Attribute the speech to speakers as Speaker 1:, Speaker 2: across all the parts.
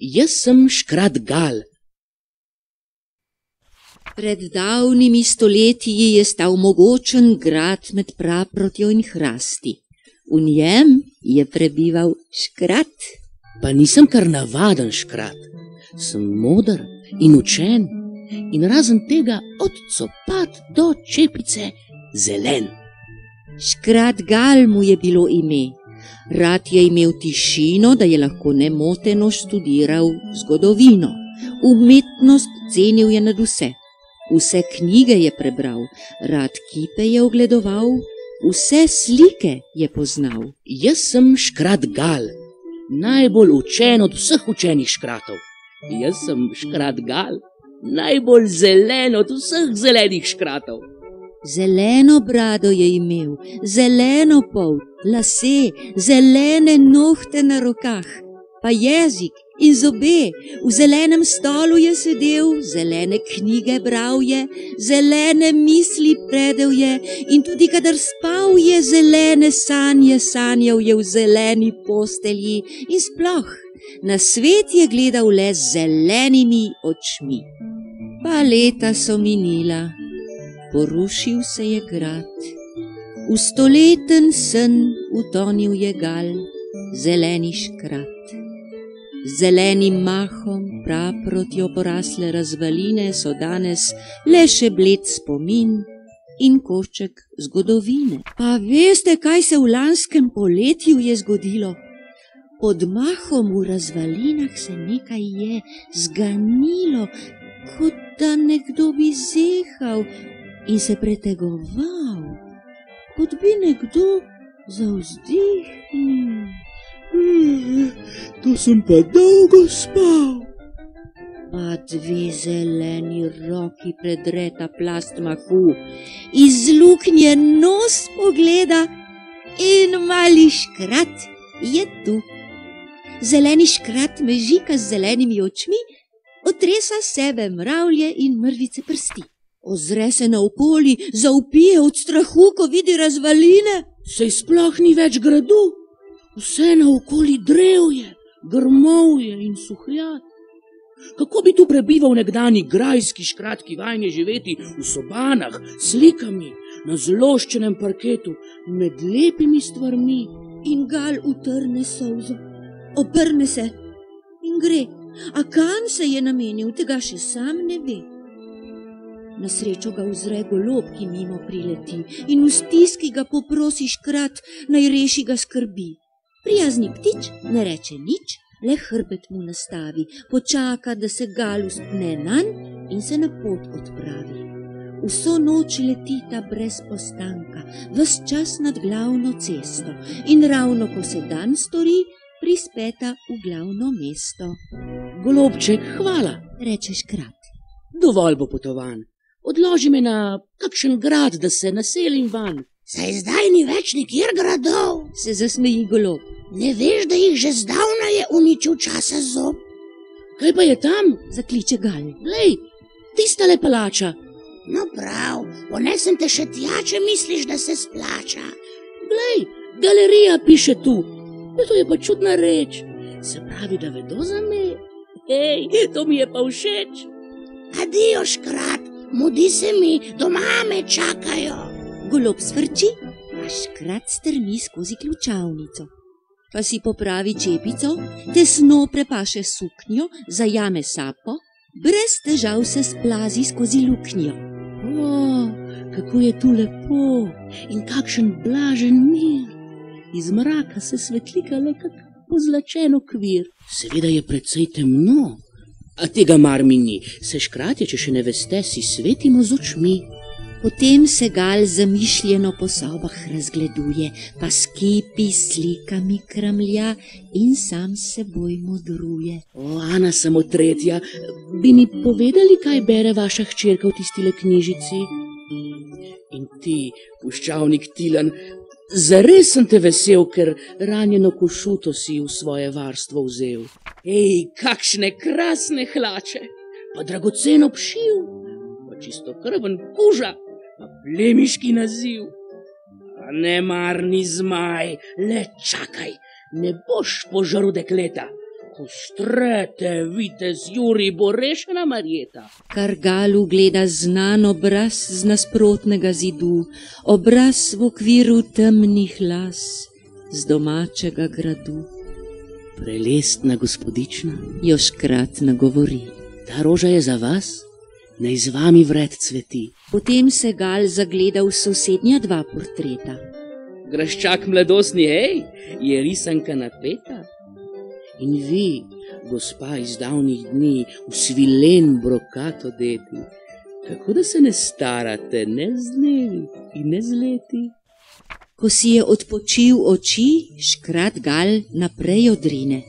Speaker 1: Jaz sem Škrat Gal.
Speaker 2: Pred davnimi stoletji je stal mogočen grad med praprotjo in hrasti. V njem je prebival škrat.
Speaker 1: Pa nisem kar navaden škrat. Sem moder in učen in razen tega od copat do čepice zelen.
Speaker 2: Škrat Gal mu je bilo ime. Rad je imel tišino, da je lahko nemoteno študiral zgodovino. Umetnost cenil je nad vse. Vse knjige je prebral, rad kipe je ogledoval, vse slike je poznal.
Speaker 1: Jaz sem Škrat Gal, najbolj učen od vseh učenih škratov. Jaz sem Škrat Gal, najbolj zelen od vseh zelenih škratov.
Speaker 2: Zeleno brado je imel, zeleno polt, lase, zelene nohte na rokah, pa jezik in zobe. V zelenem stolu je sedel, zelene knjige bral je, zelene misli predel je in tudi kadar spal je, zelene sanje sanjal je v zeleni postelji in sploh na svet je gledal le z zelenimi očmi. Pa leta so minila, porušil se je grad, v stoleten sen utonil je Gal, zeleni škrat. Z zelenim mahom praprotjo porasle razvaline so danes le še bled spomin in košček zgodovine. Pa veste, kaj se v lanskem poletju je zgodilo? Pod mahom v razvalinah se nekaj je zganilo, kot da nekdo bi zehal in se pretegoval, kot bi nekdo zavzdihnil.
Speaker 1: To sem pa dolgo spal.
Speaker 2: Pa dve zeleni roki predreta plast mahu, iz luknje nos pogleda in mali škrat je tu. Zeleni škrat mežika z zelenimi očmi, otresa sebe mravlje in mrvice prsti. Ozre se naokoli, zavpije od strahu, ko vidi razvaline.
Speaker 1: Sej sploh ni več gradu. Vse naokoli drevje, grmovje in suhljad. Kako bi tu prebival nekdani grajski škrat, ki vajen je živeti v sobanah, slikami, na zloščenem parketu, med lepimi stvarmi?
Speaker 2: In Gal utrne solzo, obrne se in gre. A kam se je namenil, tega še sam ne ve. Na srečo ga uzre golob, ki mimo prileti in v stiski ga poprosi škrat, naj reši ga skrbi. Prijazni ptič ne reče nič, le hrbet mu nastavi, počaka, da se Gal uspne nanj in se na pot odpravi. Vso noč letita brez postanka, ves čas nad glavno cesto in ravno ko se dan stori, prispeta v glavno mesto.
Speaker 1: Golobček, hvala,
Speaker 2: reče škrat.
Speaker 1: Dovolj bo potovan. Odloži me na kakšen grad, da se naselim van.
Speaker 3: Saj zdaj ni več nikjer gradov,
Speaker 2: se zasmeji golob.
Speaker 3: Ne veš, da jih že zdavnaj je uničil časa zob?
Speaker 1: Kaj pa je tam?
Speaker 2: Zakliče Gal.
Speaker 1: Glej, tistale palača.
Speaker 3: No prav, ponesem te še tja, če misliš, da se splača.
Speaker 1: Glej, galerija piše tu. To je pa čudna reč. Se pravi, da vedo za me. Hej, to mi je pa všeč.
Speaker 3: Adijo, škrat, mudi se mi, doma me čakajo.
Speaker 2: Golob svrči, a škrat strmi skozi ključavnico. Pa si popravi čepico, tesno prepaše suknjo, zajame sapo, brez težav se splazi skozi luknjo.
Speaker 1: O, kako je tu lepo in kakšen blažen mir. Iz mraka se svetlika le kak pozlačen okvir. Seveda je precej temno, a tega mar mi ni. Se škratje, če še ne veste, si svetimo z očmi.
Speaker 2: Potem se Gal zamišljeno po sobah razgleduje, pa s kipi, slikami kramlja in sam seboj modruje.
Speaker 1: O, Ana, samo tretja, bi mi povedali, kaj bere vaša hčerka v tistile knjižici? In ti, puščavnik Tilen, zares sem te vesel, ker ranjeno košuto si v svoje varstvo vzel. Ej, kakšne krasne hlače, pa dragoceno pšiv, pa čisto krven kuža, pa plemiški naziv. A nemarni zmaj, le čakaj, ne boš požrl dekleta. Ko strete, vitez Jurij, bo rešena Marjeta.
Speaker 2: Kar Gal ugleda znan obraz z nasprotnega zidu, obraz v okviru temnih las z domačega gradu.
Speaker 1: Prelestna gospodična,
Speaker 2: Jo škrat nagovori.
Speaker 1: ta roža je za vas, naj z vami vred cveti.
Speaker 2: Potem se Gal zagleda v sosednja dva portreta.
Speaker 1: Graščak mladostni, hej, je risanka napeta. In vi, gospa iz davnih dni, v svilen brokat odeti, kako da se ne starate ne z dnevi in ne z leti.
Speaker 2: Ko si je odpočil oči, škrat Gal naprej odrine.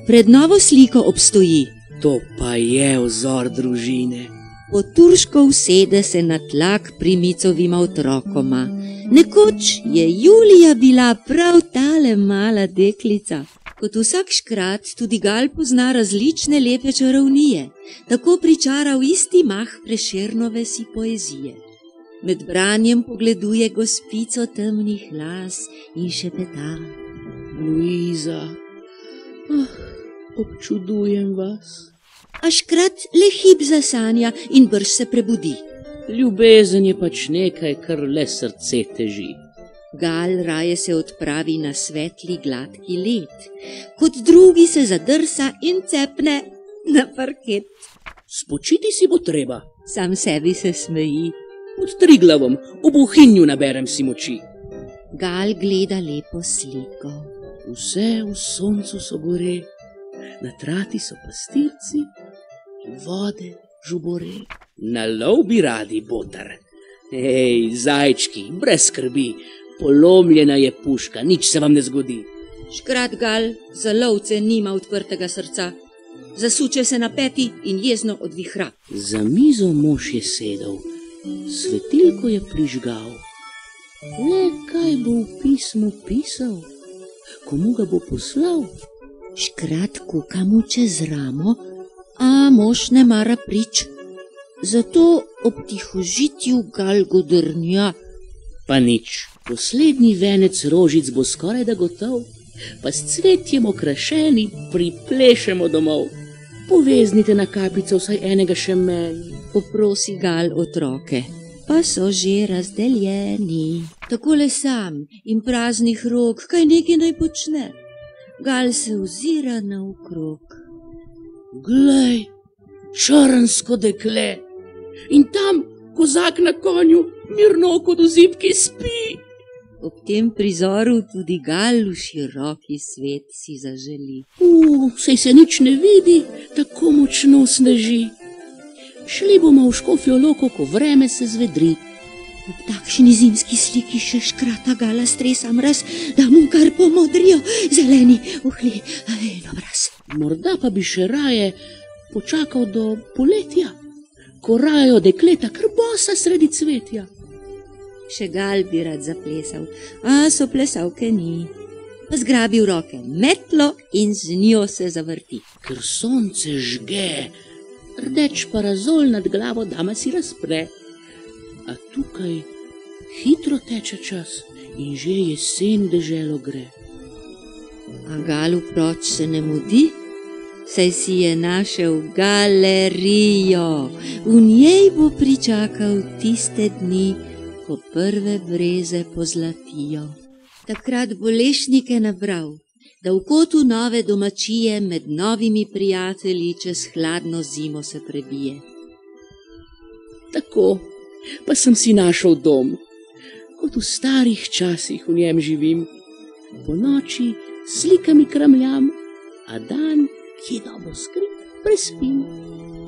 Speaker 2: Pred novo sliko obstoji.
Speaker 1: To pa je vzor družine.
Speaker 2: Po turško usede se na tlak pri Micovima otrokoma. Nekoč je Julija bila prav tale mala deklica. Kot vsak škrat tudi Gal pozna različne lepe čarovnije, tako pričara v isti mah Prešernove si poezije. Med branjem pogleduje gospico temnih las in šepeta.
Speaker 1: Luiza, občudujem vas.
Speaker 2: A škrat le hip zasanja in brž se prebudi.
Speaker 1: Ljubezen je pač nekaj, kar le srce teži.
Speaker 2: Gal raje se odpravi na svetli gladki led, kot drugi se zadrsa in cepne na parket.
Speaker 1: Spočiti si bo treba.
Speaker 2: Sam sebi se smeji.
Speaker 1: Pod Triglavom, v Bohinju naberem si moči.
Speaker 2: Gal gleda lepo sliko.
Speaker 1: Vse v soncu so gore, na trati so pastirci, vode žubore. Na lov bi radi, botar. Hej, zajčki, brez skrbi, polomljena je puška, nič se vam ne zgodi.
Speaker 2: Škrat Gal za lovce nima odprtega srca. Zasuče se na peti in jezno odvihra.
Speaker 1: Za mizo mož je sedel, svetilko je prižgal. Le kaj bo v pismu pisal, komu ga bo poslal?
Speaker 2: Škrat kuka mu čez ramo, a mož ne mara prič. Zato ob tihožitju Gal godrnja.
Speaker 1: Pa nič, poslednji venec rožic bo skoraj da gotov, pa s cvetjem okrašeni priplešemo domov. Poveznite na kapico vsaj enega še meni.
Speaker 2: Poprosi Gal otroke, pa so že razdeljeni. Takole sam in praznih rok, kaj nekaj naj počne. Gal se ozira naokrog.
Speaker 1: Glej, črnsko dekle, in tam kozak na konju mirno kot v zibki spi.
Speaker 2: Ob tem prizoru tudi Gal v široki svet si zaželi.
Speaker 1: Sej se nič ne vidi, tako močno sneži. Šli bomo v Škofjo Loko, ko vreme se zvedri.
Speaker 2: Ob takšni zimski sliki še škrata Gala stresa mraz, da mu kar pomodrijo zeleni uhli in obraz.
Speaker 1: Morda pa bi še raje počakal do poletja, ko rajo dekleta kar bosa sredi cvetja.
Speaker 2: Še Gal bi rad zaplesal, a so plesavke ni. Pa zgrabi v roke metlo in z njo se zavrti.
Speaker 1: Ker sonce žge, rdeč parazol nad glavo dama si razpre. A tukaj hitro teče čas in že jesen deželo gre.
Speaker 2: A Galu proč se ne mudi, saj si je našel galerijo. V njej bo pričakal tiste dni, ko prve breze pozlatijo. Takrat bo lešnike nabral, da v kotu nove domačije med novimi prijatelji čez hladno zimo se prebije.
Speaker 1: Tako, pa sem si našel dom, kot v starih časih v njem živim. Po noči slikami kramljam, a dan, ki dobro skrit, prespim.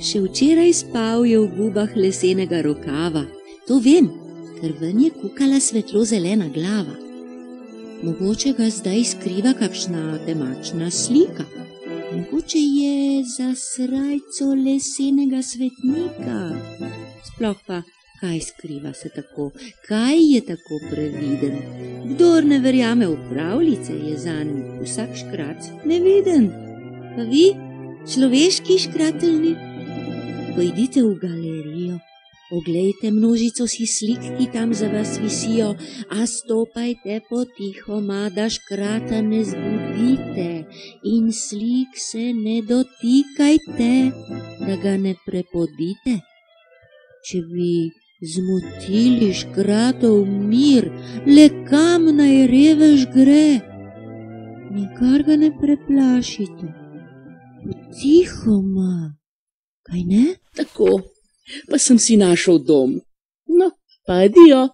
Speaker 2: Še včeraj spal je v gubah lesenega rokava, to vem, ker ven je kukala svetlo zelena glava. Mogoče ga zdaj skriva kakšna temačna slika. Mogoče je za srajco lesenega svetnika. Sploh pa, kaj skriva se tako, kaj je tako previden? Kdor ne verjame v pravljice, je zanj vsak škrat neviden. Pa vi, človeški škrateljni, pojdite v galerijo Oglejte množico si slik, ki tam za vas visijo, a stopajte potihoma, da škrata ne zbudite in slik se ne dotikajte, da ga ne prepodite. Če bi zmotili škratov mir, le kam naj revež gre? Nikar ga ne preplašite, potihoma, kaj ne?
Speaker 1: Tako, pa sem si našel dom. No, pa adijo.